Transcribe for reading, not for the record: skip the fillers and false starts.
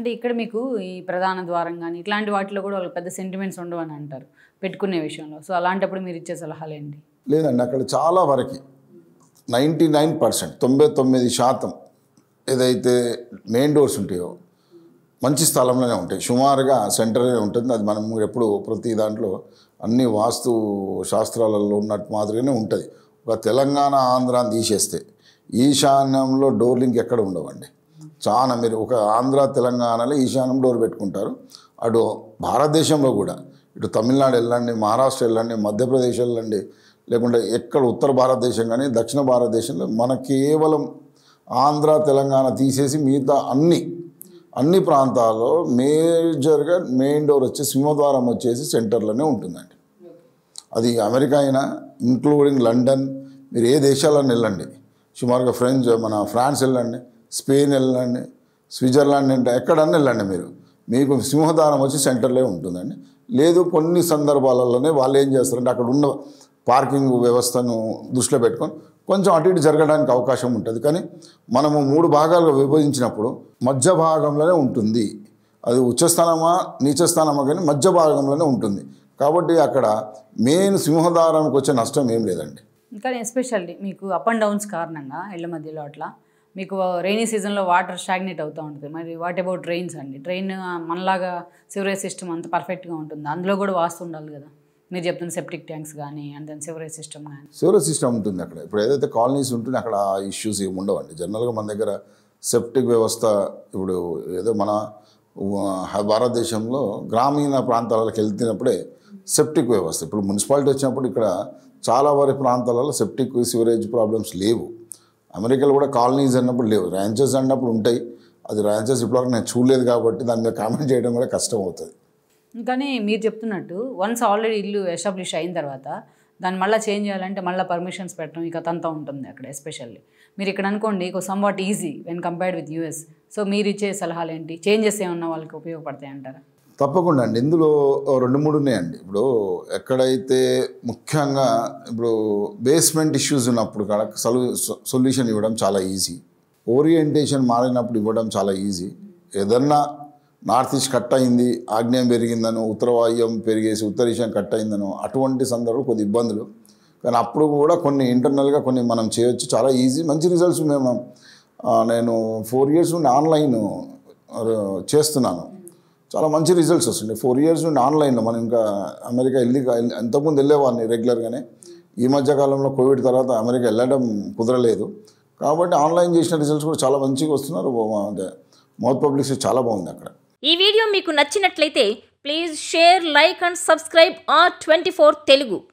అంటే ఇక్కడ మీకు ఈ ప్రధాన ద్వారం గాని ఇట్లాంటి వాటిలో కూడా వాళ్ళకి పెద్ద సెంటిమెంట్స్ ఉండవని అంటారు పెట్టుకునే విషయంలో. సో అలాంటప్పుడు మీరు ఇచ్చే సలహాలు ఏంటి? లేదండి, అక్కడ చాలా వరకు 99% 99% ఏదైతే మెయిన్ డోర్స్ ఉంటాయో మంచి స్థలంలోనే ఉంటాయి. సుమారుగా సెంటర్లోనే ఉంటుంది. అది మనం ఎప్పుడు ప్రతి దాంట్లో అన్ని వాస్తు శాస్త్రాలలో ఉన్నట్టు మాదిరిగానే ఉంటుంది. ఒక తెలంగాణ ఆంధ్రాని తీసేస్తే ఈశాన్యంలో డోర్ లింక్ ఎక్కడ ఉండవండి. చాలా మీరు ఒక ఆంధ్ర తెలంగాణలో ఈశాన్యం డోర్ పెట్టుకుంటారు. అటు భారతదేశంలో కూడా ఇటు తమిళనాడు వెళ్ళండి, మహారాష్ట్ర వెళ్ళండి, మధ్యప్రదేశ్ వెళ్ళండి, లేకుంటే ఎక్కడ ఉత్తర భారతదేశం కానీ దక్షిణ భారతదేశంలో మన కేవలం ఆంధ్ర తెలంగాణ తీసేసి మిగతా అన్ని ప్రాంతాల్లో మేజర్గా మెయిన్ డోర్ వచ్చి సింహద్వారం వచ్చేసి సెంటర్లోనే ఉంటుందండి. అది అమెరికా అయినా ఇంక్లూడింగ్ లండన్, మీరు ఏ దేశాలను వెళ్ళండి, సుమారుగా ఫ్రాన్స్ వెళ్ళండి, స్పెయిన్ వెళ్ళండి, స్విట్జర్లాండ్ అంటే ఎక్కడన్నా వెళ్ళండి మీకు సింహద్వారం వచ్చి సెంటర్లో ఉంటుందండి. లేదు కొన్ని సందర్భాలలోనే వాళ్ళు ఏం చేస్తారంటే అక్కడ ఉన్న పార్కింగ్ వ్యవస్థను దృష్టిలో పెట్టుకొని కొంచెం అటు ఇటు జరగడానికి అవకాశం ఉంటుంది. కానీ మనము 3 భాగాలుగా విభజించినప్పుడు మధ్య భాగంలోనే ఉంటుంది. అది ఉచ్చస్థానమా నీచస్థానమా కానీ మధ్య భాగంలోనే ఉంటుంది. కాబట్టి అక్కడ మెయిన్ సింహద్వారానికి వచ్చే నష్టం ఏం లేదండి. ఇంకా ఎస్పెషల్లీ మీకు అప్ అండ్ డౌన్స్ కారణంగా ఇళ్ళ మధ్యలో అట్లా మీకు రైనీ సీజన్లో వాటర్ స్టాగ్నేట్ అవుతూ ఉంటుంది. మరి వాట్ అబౌట్ డ్రైన్స్ అండి? డ్రైన్ మనలాగా సివరేజ్ సిస్టమ్ అంత పర్ఫెక్ట్గా ఉంటుంది, అందులో కూడా వాస్తు ఉండాలి కదా. మీరు చెప్తున్న సెప్టిక్ ట్యాంక్స్ కానీ అండ్ సివరేజ్ సిస్టమ్ కానీ. సివరేజ్ సిస్టమ్ ఉంటుంది అక్కడ. ఇప్పుడు ఏదైతే కాలనీస్ ఉంటుందో అక్కడ ఇష్యూస్ ఏమి ఉండవండి. జనరల్గా మన దగ్గర సెప్టిక్ వ్యవస్థ ఇప్పుడు ఏదో మన భారతదేశంలో గ్రామీణ ప్రాంతాలకు వెళ్తున్నప్పుడే సెప్టిక్ వ్యవస్థ, ఇప్పుడు మున్సిపాలిటీ వచ్చినప్పుడు ఇక్కడ చాలా వరకు ప్రాంతాలలో సెప్టిక్ సివరేజ్ ప్రాబ్లమ్స్ లేవు. అమెరికాలో కూడా కాలనీస్ అన్నప్పుడు లేవు, ర్యాంచెస్ అన్నప్పుడు ఉంటాయి. అది ర్యాంచెస్ ఇప్పటివరకు నేను చూడలేదు కాబట్టి దాని మీద కామెంట్ చేయడం కూడా కష్టం అవుతుంది. కానీ మీరు చెప్తున్నట్టు వన్స్ ఆల్రెడీ ఇల్లు ఎస్టాబ్లిష్ అయిన తర్వాత దాన్ని మళ్ళీ చేంజ్ చేయాలంటే మళ్ళీ పర్మిషన్స్ పెట్టడం ఇక తంతా ఉంటుంది అక్కడ. ఎస్పెషల్లీ మీరు ఇక్కడ అనుకోండి some what easy when compared with US. So మీరు ఇచ్చే సలహాలు ఏంటి? చేంజెస్ ఏమన్నా వాళ్ళకి ఉపయోగపడతాయి అంటారా? తప్పకుండా అండి. ఇందులో 2-3 ఉన్నాయండి. ఇప్పుడు ఎక్కడైతే ముఖ్యంగా ఇప్పుడు బేస్మెంట్ ఇష్యూస్ ఉన్నప్పుడు కూడా సొల్యూషన్ ఇవ్వడం చాలా ఈజీ. ఓరియంటేషన్ మారినప్పుడు ఇవ్వడం చాలా ఈజీ. ఏదన్నా నార్త్ ఈస్ట్ కట్ అయింది, ఆగ్నేయం పెరిగిందనో, ఉత్తర వాయువ్యం పెరిగేసి ఉత్తర ఈశాన్యం కట్ అయిందనో అటువంటి సందర్భంలో కొద్ది ఇబ్బందులు. కానీ అప్పుడు కూడా కొన్ని ఇంటర్నల్గా కొన్ని మనం చేయొచ్చు, చాలా ఈజీ, మంచి రిజల్ట్స్. నేను 4 years నుండి ఆన్లైన్ చేస్తున్నాను, చాలా మంచి రిజల్ట్స్ వస్తుంది. 4 years నుండి ఆన్లైన్లో. మనం ఇంకా అమెరికా ఎంతకుముందు వెళ్ళేవాడిని రెగ్యులర్గానే. ఈ మధ్యకాలంలో కోవిడ్ తర్వాత అమెరికా వెళ్ళడం కుదరలేదు కాబట్టి ఆన్లైన్ చేసిన రిజల్ట్స్ కూడా చాలా మంచిగా వస్తున్నారు. మౌత్ పబ్లిసిటీ చాలా బాగుంది అక్కడ. ఈ వీడియో మీకు నచ్చినట్లయితే please share, like and subscribe R24 Telugu.